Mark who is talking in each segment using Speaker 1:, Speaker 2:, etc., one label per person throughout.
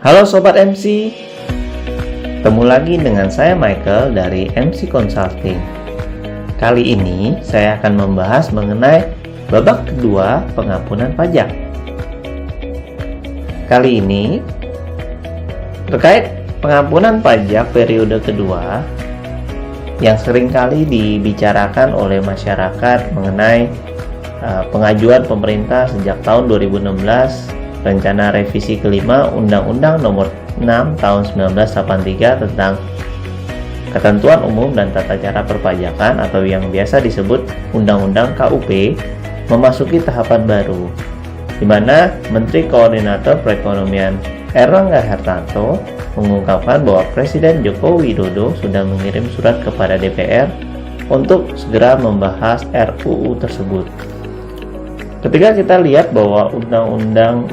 Speaker 1: Halo Sobat MC, ketemu lagi dengan saya Michael dari MC Consulting. Kali ini saya akan membahas mengenai babak kedua pengampunan pajak. Kali ini terkait pengampunan pajak periode kedua yang seringkali dibicarakan oleh masyarakat mengenai pengajuan pemerintah sejak tahun 2016, rencana revisi kelima Undang-Undang Nomor 6 Tahun 1983 tentang Ketentuan Umum dan Tata Cara Perpajakan atau yang biasa disebut Undang-Undang KUP memasuki tahapan baru, di mana Menteri Koordinator Perekonomian Erlangga Hartarto mengungkapkan bahwa Presiden Joko Widodo sudah mengirim surat kepada DPR untuk segera membahas RUU tersebut. Ketika kita lihat bahwa undang-undang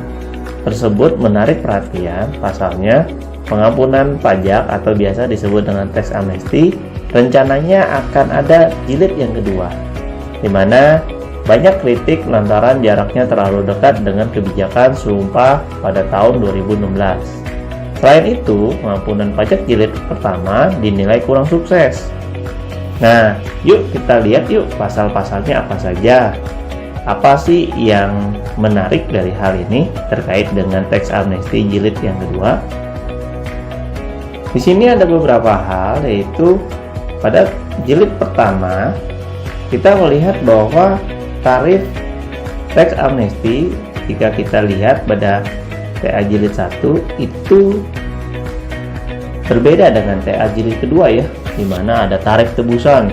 Speaker 1: tersebut menarik perhatian, pasalnya pengampunan pajak atau biasa disebut dengan tax amnesty, rencananya akan ada jilid yang kedua, di mana banyak kritik lantaran jaraknya terlalu dekat dengan kebijakan Sumpah pada tahun 2016. Selain itu, pengampunan pajak jilid pertama dinilai kurang sukses. Nah, yuk kita lihat pasal-pasalnya apa saja. Apa sih yang menarik dari hal ini terkait dengan tax amnesty jilid yang kedua? Di sini ada beberapa hal, yaitu pada jilid pertama kita melihat bahwa tarif tax amnesty jika kita lihat pada TA jilid 1 itu berbeda dengan TA jilid kedua ya, di mana ada tarif tebusan,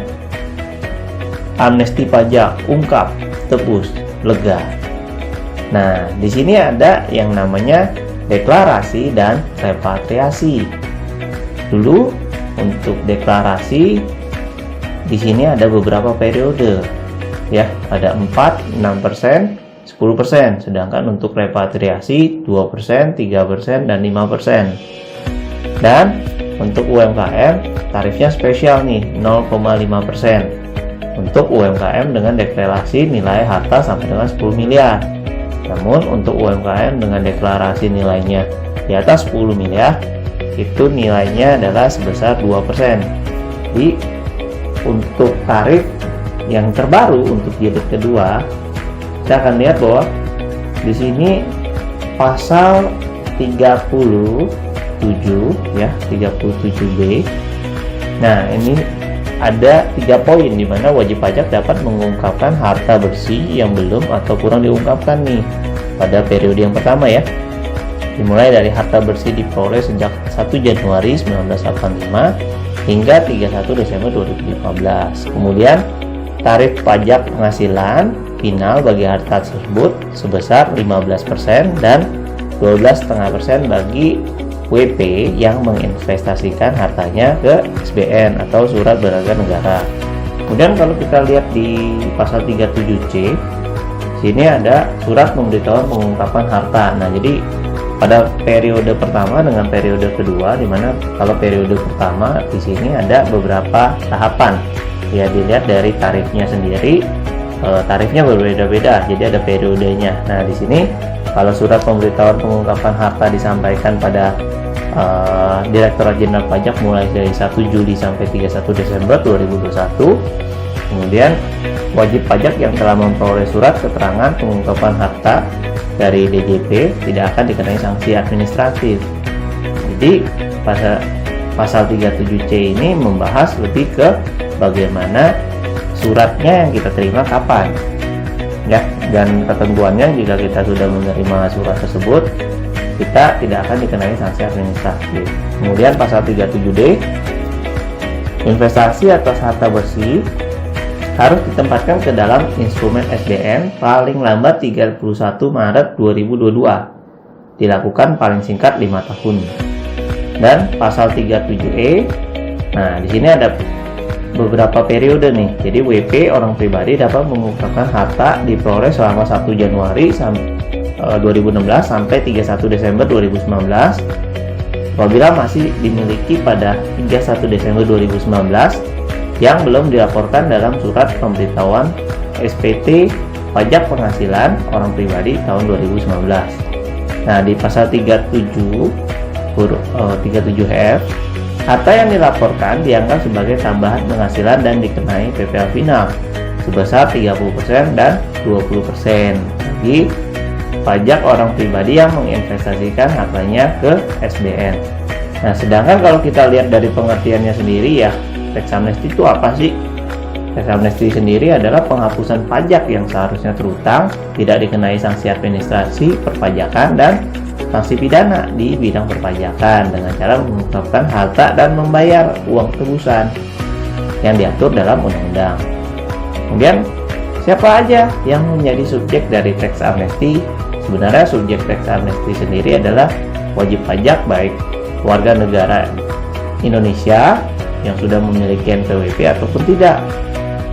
Speaker 1: amnesti pajak, ungkap, tebus, lega. Nah, di sini ada yang namanya deklarasi dan repatriasi. Dulu untuk deklarasi di sini ada beberapa periode ya, ada 4, 6%, 10%, sedangkan untuk repatriasi 2%, 3% dan 5%. Dan untuk UMKM tarifnya spesial nih, 0,5%. untuk UMKM dengan deklarasi nilai harta sampai dengan 10 miliar. Namun untuk UMKM dengan deklarasi nilainya di atas 10 miliar, itu nilainya adalah sebesar 2%. Jadi untuk tarif yang terbaru untuk jilid kedua, kita akan lihat bahwa di sini pasal 37 ya, 37B. Nah, ini ada 3 poin di mana wajib pajak dapat mengungkapkan harta bersih yang belum atau kurang diungkapkan nih pada periode yang pertama ya. Dimulai dari harta bersih diperoleh sejak 1 Januari 1985 hingga 31 Desember 2015. Kemudian tarif pajak penghasilan final bagi harta tersebut sebesar 15% dan 12,5% bagi WP yang menginvestasikan hartanya ke SBN atau surat berharga negara. Kemudian kalau kita lihat di pasal 37C, sini ada surat pemberitahuan pengungkapan harta. Nah, jadi pada periode pertama dengan periode kedua, di mana kalau periode pertama di sini ada beberapa tahapan. Ya, dilihat dari tarifnya sendiri, tarifnya berbeda-beda, jadi ada periodenya. Nah, di sini kalau surat pemberitahuan pengungkapan harta disampaikan pada Direktorat Jenderal Pajak mulai dari 1 Juli sampai 31 Desember 2021. Kemudian wajib pajak yang telah memperoleh surat keterangan pengungkapan harta dari DJP tidak akan dikenai sanksi administratif. Jadi pasal 37C ini membahas lebih ke bagaimana suratnya yang kita terima kapan ya, dan ketentuannya jika kita sudah menerima surat tersebut kita tidak akan dikenai sanksi administratif. Kemudian pasal 37D, investasi atas harta bersih harus ditempatkan ke dalam instrumen SBN paling lambat 31 Maret 2022, dilakukan paling singkat 5 tahun. Dan pasal 37E, nah di sini ada beberapa periode nih. Jadi WP orang pribadi dapat mengungkapkan harta diperoleh selama 1 Januari 2016 sampai 31 Desember 2019 apabila masih dimiliki pada 31 Desember 2019 yang belum dilaporkan dalam surat pemberitahuan SPT pajak penghasilan orang pribadi tahun 2019. Nah, di pasal 37 37F, harta yang dilaporkan dianggap sebagai tambahan penghasilan dan dikenai PPh final sebesar 30% dan 20% bagi pajak orang pribadi yang menginvestasikan hartanya ke SBN. Nah, sedangkan kalau kita lihat dari pengertiannya sendiri ya, tax amnesty itu apa sih? Tax amnesty sendiri adalah penghapusan pajak yang seharusnya terutang, tidak dikenai sanksi administrasi perpajakan dan sanksi pidana di bidang perpajakan dengan cara mengungkapkan harta dan membayar uang tebusan yang diatur dalam undang-undang. Kemudian, siapa aja yang menjadi subjek dari tax amnesty? Sebenarnya subjek tax amnesty sendiri adalah wajib pajak baik warga negara Indonesia yang sudah memiliki NPWP ataupun tidak,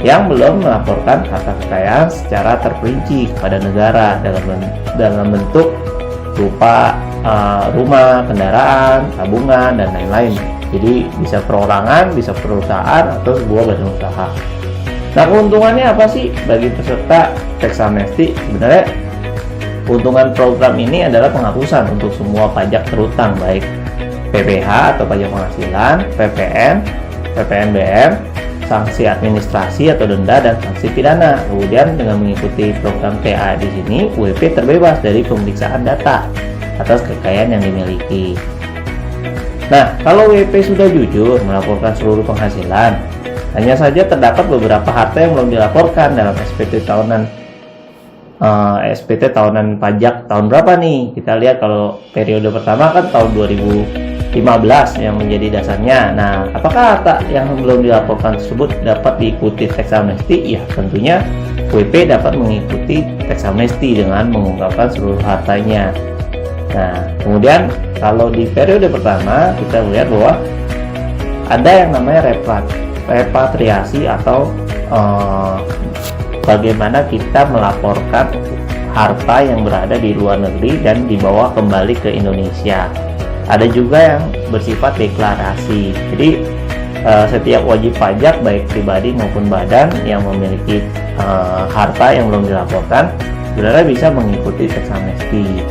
Speaker 1: yang belum melaporkan harta kekayaan secara terperinci kepada negara dalam bentuk berupa rumah, kendaraan, tabungan, dan lain-lain. Jadi bisa perorangan, bisa perusahaan, atau sebuah badan usaha. Nah, keuntungannya apa sih bagi peserta tax amnesty? Sebenarnya keuntungan program ini adalah penghapusan untuk semua pajak terutang baik PPh atau pajak penghasilan, PPN, PPNBM, sanksi administrasi atau denda, dan sanksi pidana. Kemudian dengan mengikuti program TA di sini, WP terbebas dari pemeriksaan data atas kekayaan yang dimiliki. Nah, kalau WP sudah jujur melaporkan seluruh penghasilan, hanya saja terdapat beberapa harta yang belum dilaporkan dalam SPT tahunan pajak tahun berapa nih? Kita lihat kalau periode pertama kan tahun 2015 yang menjadi dasarnya. Nah, apakah harta yang belum dilaporkan tersebut dapat diikuti tax amnesty? Ya, tentunya WP dapat mengikuti tax amnesty dengan mengungkapkan seluruh hartanya. Nah, kemudian kalau di periode pertama kita melihat bahwa ada yang namanya repatriasi atau bagaimana kita melaporkan harta yang berada di luar negeri dan dibawa kembali ke Indonesia. Ada juga yang bersifat deklarasi. Jadi setiap wajib pajak baik pribadi maupun badan yang memiliki harta yang belum dilaporkan sebenarnya bisa mengikuti tax amnesty.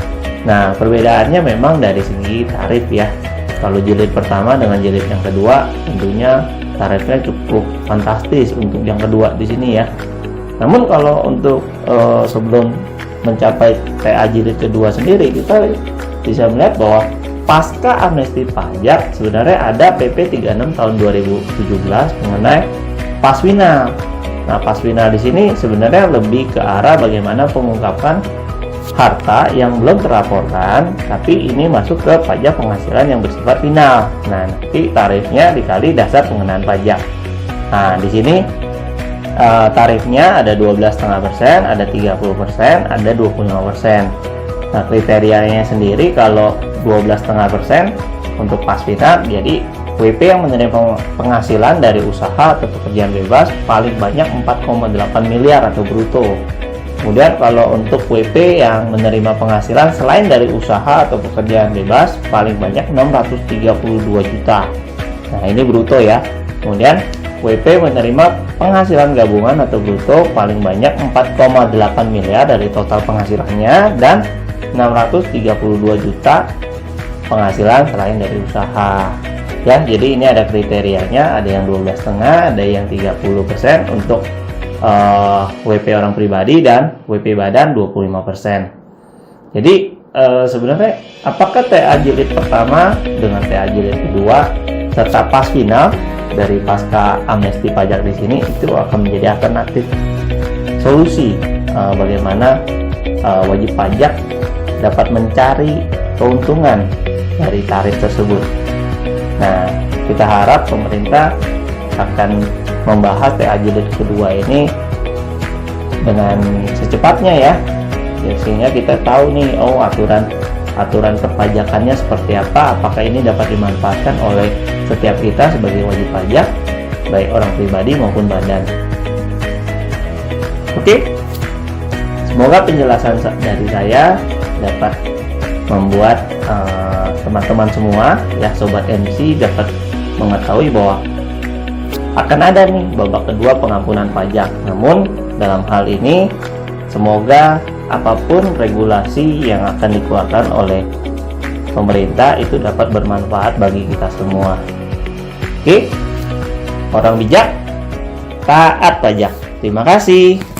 Speaker 1: Nah, perbedaannya memang dari segi tarif ya. Kalau jilid pertama dengan jilid yang kedua tentunya tarifnya cukup fantastis untuk yang kedua di sini ya. Namun kalau untuk sebelum mencapai TA jilid kedua sendiri, kita bisa melihat bahwa pasca amnesti pajak sebenarnya ada PP 36 tahun 2017 mengenai paswinal. Nah, paswinal di sini sebenarnya lebih ke arah bagaimana pengungkapan harta yang belum terlaporkan, tapi ini masuk ke pajak penghasilan yang bersifat final. Nah, nanti tarifnya dikali dasar pengenaan pajak. Nah, di sini tarifnya ada 12,5%, ada 30%, ada 25%. Nah, kriterianya sendiri kalau 12,5% untuk paswinal, jadi WP yang menerima penghasilan dari usaha atau pekerjaan bebas paling banyak 4,8 miliar atau bruto. Kemudian kalau untuk WP yang menerima penghasilan selain dari usaha atau pekerjaan bebas paling banyak 632 juta. Nah, ini bruto ya. Kemudian WP menerima penghasilan gabungan atau bruto paling banyak 4,8 miliar dari total penghasilannya dan 632 juta penghasilan selain dari usaha. Ya, jadi ini ada kriterianya, ada yang 12,5, ada yang 30% untuk WP orang pribadi dan WP badan 25%. Jadi sebenarnya apakah TA jilid pertama dengan TA jilid kedua serta pas final dari pasca amnesti pajak di sini itu akan menjadi alternatif solusi bagaimana wajib pajak dapat mencari keuntungan dari tarif tersebut. Nah, kita harap pemerintah akan membahas TA jilid kedua ini dengan secepatnya ya, sehingga kita tahu nih, oh aturan perpajakannya seperti apa, apakah ini dapat dimanfaatkan oleh setiap kita sebagai wajib pajak baik orang pribadi maupun badan. Oke, semoga penjelasan dari saya dapat membuat teman-teman semua ya, sobat MC dapat mengetahui bahwa akan ada nih babak kedua pengampunan pajak. Namun dalam hal ini semoga apapun regulasi yang akan dikeluarkan oleh pemerintah itu dapat bermanfaat bagi kita semua. Oke, orang bijak taat pajak. Terima kasih.